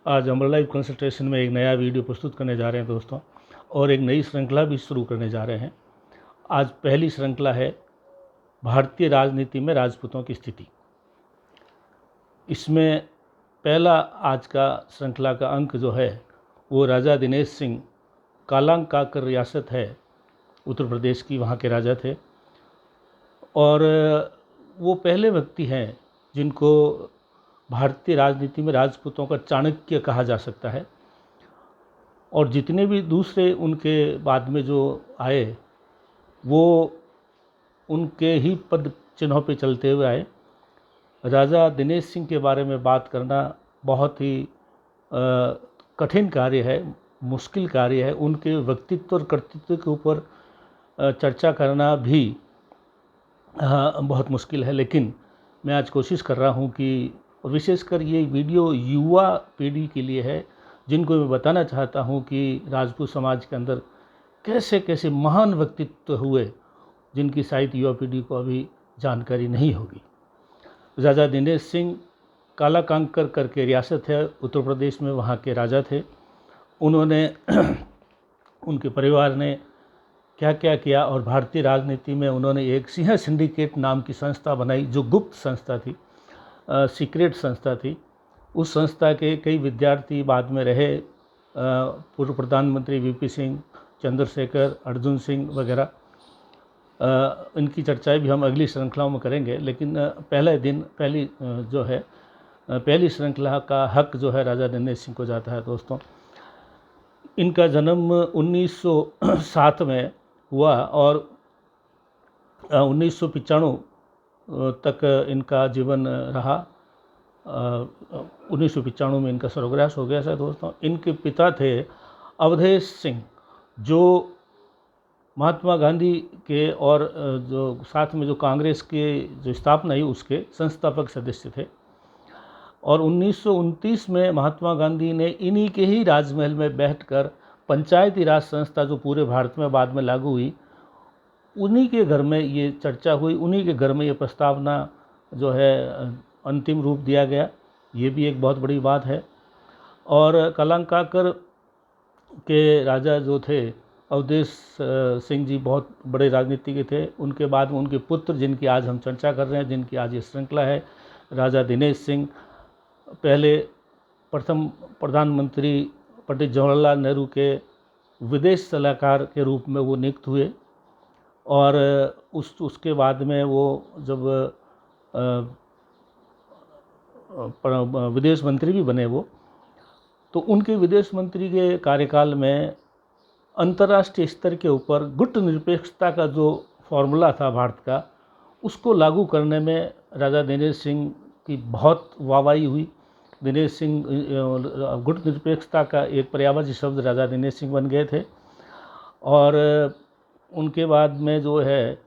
आज हम live consultation में एक नया वीडियो प्रस्तुत करने जा रहे हैं दोस्तों, और एक नई श्रृंखला भी शुरू करने जा रहे हैं। आज पहली श्रृंखला है भारतीय राजनीति में राजपूतों की स्थिति। इसमें पहला आज का श्रृंखला का अंक जो है वो राजा दिनेश सिंह, कालांकाकर रियासत है उत्तर प्रदेश की, वहाँ के राजा थे। और वो पहले व्यक्ति हैं जिनको भारतीय राजनीति में राजपूतों का चाणक्य कहा जा सकता है। और जितने भी दूसरे उनके बाद में जो आए वो उनके ही पद चिन्हों पे चलते हुए आए। राजा दिनेश सिंह के बारे में बात करना बहुत ही कठिन कार्य है, मुश्किल कार्य है। उनके व्यक्तित्व और कर्तृत्व के ऊपर चर्चा करना भी बहुत मुश्किल है, लेकिन मैं आज कोशिश कर रहा हूँ कि विशेषकर ये वीडियो युवा पीढ़ी के लिए है, जिनको मैं बताना चाहता हूँ कि राजपूत समाज के अंदर कैसे कैसे महान व्यक्तित्व हुए जिनकी शायद युवा पीढ़ी को अभी जानकारी नहीं होगी। राजा दिनेश सिंह कालाकांकर करके रियासत है उत्तर प्रदेश में, वहाँ के राजा थे। उन्होंने उनके परिवार ने क्या क्या किया, और भारतीय राजनीति में उन्होंने एक सिंह सिंडिकेट नाम की संस्था बनाई जो गुप्त संस्था थी, सीक्रेट संस्था थी। उस संस्था के कई विद्यार्थी बाद में रहे, पूर्व प्रधानमंत्री वीपी सिंह, चंद्रशेखर, अर्जुन सिंह वगैरह। इनकी चर्चाएं भी हम अगली श्रृंखलाओं में करेंगे, लेकिन पहली श्रृंखला का हक जो है राजा दिनेश सिंह को जाता है दोस्तों। इनका जन्म 1907 में हुआ और 1995 तक इनका जीवन रहा। 1995 में इनका स्वर्गवास हो गया था दोस्तों। इनके पिता थे अवधेश सिंह, जो महात्मा गांधी के और जो साथ में जो कांग्रेस के जो स्थापना हुई उसके संस्थापक सदस्य थे। और 1929 में महात्मा गांधी ने इन्हीं के ही राजमहल में बैठकर पंचायती राज संस्था जो पूरे भारत में बाद में लागू हुई, उन्हीं के घर में ये चर्चा हुई, उन्हीं के घर में ये प्रस्तावना जो है अंतिम रूप दिया गया। ये भी एक बहुत बड़ी बात है। और कालांकाकर के राजा जो थे अवधेश सिंह जी बहुत बड़े राजनीतिज्ञ थे। उनके बाद में उनके पुत्र, जिनकी आज हम चर्चा कर रहे हैं, जिनकी आज ये श्रृंखला है, राजा दिनेश सिंह पहले प्रथम प्रधानमंत्री पंडित जवाहरलाल नेहरू के विदेश सलाहकार के रूप में वो नियुक्त हुए। और उसके बाद में वो जब विदेश मंत्री भी बने वो, तो उनके विदेश मंत्री के कार्यकाल में अंतर्राष्ट्रीय स्तर के ऊपर गुट निरपेक्षता का जो फॉर्मूला था भारत का, उसको लागू करने में राजा दिनेश सिंह की बहुत वाहवाही हुई। दिनेश सिंह गुट निरपेक्षता का एक पर्यायवाची शब्द राजा दिनेश सिंह बन गए थे। और उनके बाद में जो है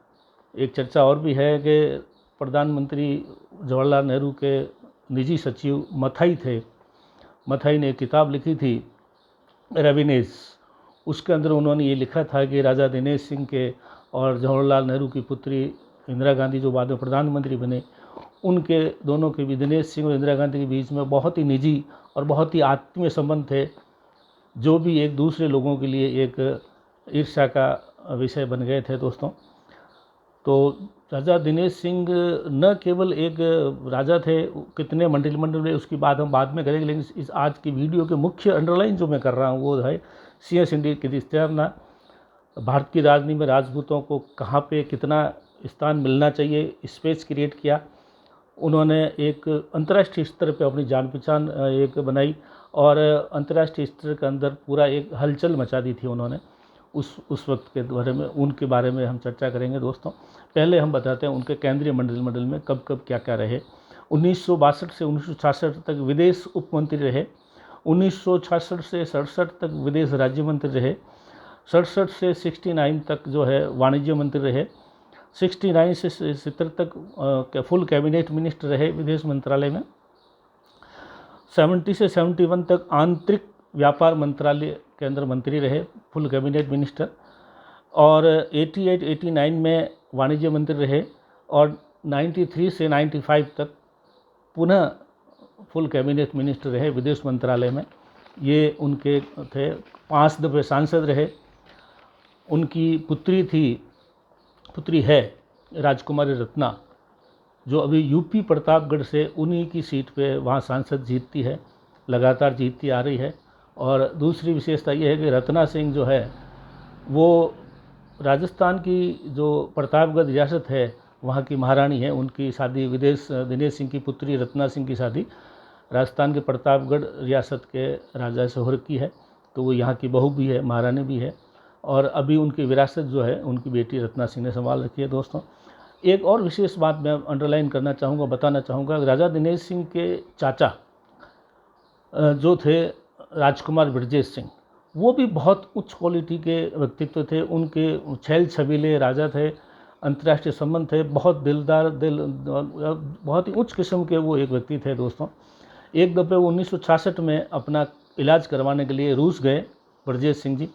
एक चर्चा और भी है कि प्रधानमंत्री जवाहरलाल नेहरू के निजी सचिव मथाई थे। मथाई ने एक किताब लिखी थी रेविनेज। उसके अंदर उन्होंने ये लिखा था कि राजा दिनेश सिंह के और जवाहरलाल नेहरू की पुत्री इंदिरा गांधी जो बाद में प्रधानमंत्री बने, उनके दोनों के भी, दिनेश सिंह और इंदिरा गांधी के बीच में बहुत ही निजी और बहुत ही आत्मीय संबंध थे, जो भी एक दूसरे लोगों के लिए एक ईर्ष्या का विषय बन गए थे दोस्तों। तो राजा दिनेश सिंह न केवल एक राजा थे, कितने मंडल में उसकी बात हम बाद में करेंगे, लेकिन इस आज की वीडियो के मुख्य अंडरलाइन जो मैं कर रहा हूँ वो है सिंह सिंडिकेट की स्थापना। भारत की राजनीति में राजपूतों को कहाँ पे कितना स्थान मिलना चाहिए, स्पेस क्रिएट किया। उन्होंने एक अंतर्राष्ट्रीय स्तर पे अपनी जान पहचान एक बनाई, और अंतर्राष्ट्रीय स्तर के अंदर पूरा एक हलचल मचा दी थी उन्होंने। उस वक्त के बारे में, उनके बारे में हम चर्चा करेंगे दोस्तों। पहले हम बताते हैं उनके केंद्रीय मंडल में कब कब क्या क्या रहे। 1962 से 1966 तक विदेश उपमंत्री रहे। 1966 से 67 तक विदेश राज्य मंत्री रहे। 67 से 69 तक जो है वाणिज्य मंत्री रहे। 69 से 70 तक फुल कैबिनेट मिनिस्टर रहे विदेश मंत्रालय में। 70 से 71 तक आंतरिक व्यापार मंत्रालय के अंदर मंत्री रहे, फुल कैबिनेट मिनिस्टर। और 88-89 में वाणिज्य मंत्री रहे। और 93 से 95 तक पुनः फुल कैबिनेट मिनिस्टर रहे विदेश मंत्रालय में, ये उनके थे। 5 दफ़े सांसद रहे। उनकी पुत्री है राजकुमारी रत्ना, जो अभी यूपी प्रतापगढ़ से उन्हीं की सीट पे वहाँ सांसद जीतती है, लगातार जीतती आ रही है। और दूसरी विशेषता ये है कि रत्ना सिंह जो है वो राजस्थान की जो प्रतापगढ़ रियासत है वहाँ की महारानी है। उनकी शादी दिनेश सिंह की पुत्री रत्ना सिंह की शादी राजस्थान के प्रतापगढ़ रियासत के राजा से हो रखी है, तो वो यहाँ की बहू भी है, महारानी भी है। और अभी उनकी विरासत जो है उनकी बेटी रत्ना सिंह ने संभाल रखी है। दोस्तों, एक और विशेष बात मैं अंडरलाइन करना चाहूँगा, बताना चाहूँगा, राजा दिनेश सिंह के चाचा जो थे राजकुमार ब्रजेश सिंह, वो भी बहुत उच्च क्वालिटी के व्यक्तित्व थे। उनके छैल छबीले राजा थे, अंतर्राष्ट्रीय संबंध थे, बहुत बहुत ही उच्च किस्म के वो एक व्यक्ति थे। दोस्तों, एक दफ़े 1966 में अपना इलाज करवाने के लिए रूस गए ब्रजेश सिंह जी।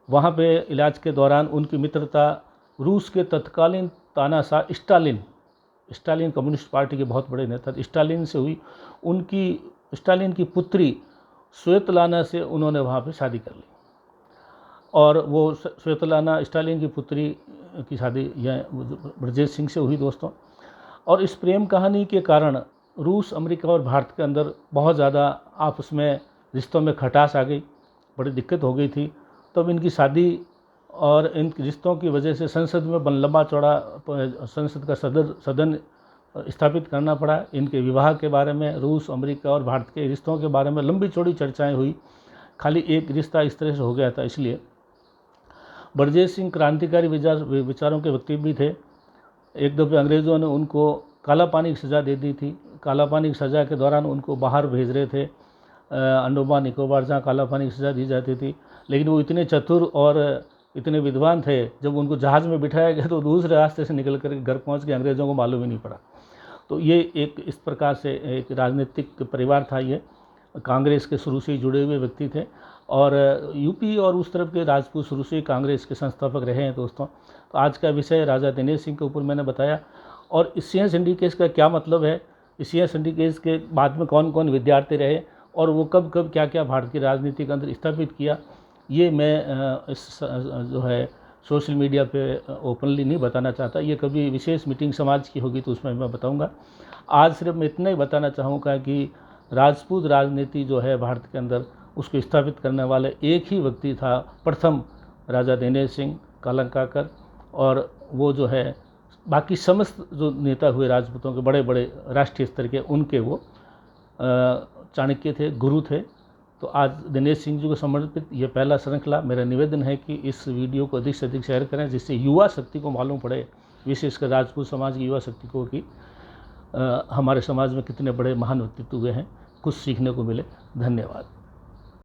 वहाँ पे इलाज के दौरान उनकी मित्रता रूस के तत्कालीन तानाशाह स्टालिन कम्युनिस्ट पार्टी के बहुत बड़े नेता स्टालिन से हुई। स्टालिन की पुत्री स्वेतलाना से उन्होंने वहाँ पे शादी कर ली, और वो स्वेतलाना स्टालिन की पुत्री की शादी यह ब्रजेश सिंह से हुई। दोस्तों, और इस प्रेम कहानी के कारण रूस, अमेरिका और भारत के अंदर बहुत ज़्यादा आपस में रिश्तों में खटास आ गई, बड़ी दिक्कत हो गई थी। तब इनकी शादी और इन रिश्तों की वजह से संसद में लंबा चौड़ा संसद का सदन स्थापित करना पड़ा। इनके विवाह के बारे में, रूस, अमेरिका और भारत के रिश्तों के बारे में लंबी चौड़ी चर्चाएं हुई। खाली एक रिश्ता इस तरह से हो गया था। इसलिए ब्रजेश सिंह क्रांतिकारी विचारों के व्यक्ति भी थे। एक दफ़े अंग्रेज़ों ने उनको काला पानी की सज़ा दे दी थी। काला पानी की सज़ा के दौरान उनको बाहर भेज रहे थे, अंडमान निकोबार, जहाँ काला पानी की सज़ा दी जाती थी। लेकिन वो इतने चतुर और इतने विद्वान थे, जब उनको जहाज़ में बिठाया गया तो दूसरे रास्ते से निकल कर घर पहुँच के अंग्रेज़ों को मालूम ही नहीं पड़ा। तो ये एक इस प्रकार से एक राजनीतिक परिवार था। ये कांग्रेस के शुरू से ही जुड़े हुए व्यक्ति थे, और यूपी और उस तरफ के राजपूत शुरू से ही कांग्रेस के संस्थापक रहे हैं। दोस्तों, तो आज का विषय राजा दिनेश सिंह के ऊपर मैंने बताया। और इस सिंह सिंडिकेट का क्या मतलब है, इस सिंह सिंडिकेट के बाद में कौन कौन विद्यार्थी रहे और वो कब कब क्या क्या भारत की राजनीति के अंदर स्थापित किया, ये मैं इस जो है सोशल मीडिया पे ओपनली नहीं बताना चाहता। ये कभी विशेष मीटिंग समाज की होगी तो उसमें मैं बताऊंगा। आज सिर्फ मैं इतना ही बताना चाहूँगा कि राजपूत राजनीति जो है भारत के अंदर, उसको स्थापित करने वाले एक ही व्यक्ति था, प्रथम राजा दिनेश सिंह कालंकाकर। और वो जो है बाकी समस्त जो नेता हुए राजपूतों के बड़े बड़े राष्ट्रीय स्तर के, उनके वो चाणक्य थे, गुरु थे। तो आज दिनेश सिंह जी को समर्पित ये पहला श्रृंखला। मेरा निवेदन है कि इस वीडियो को अधिक से अधिक शेयर करें, जिससे युवा शक्ति को मालूम पड़े, विशेषकर राजपूत समाज की युवा शक्ति को, कि हमारे समाज में कितने बड़े महान व्यक्तित्व हुए हैं, कुछ सीखने को मिले। धन्यवाद।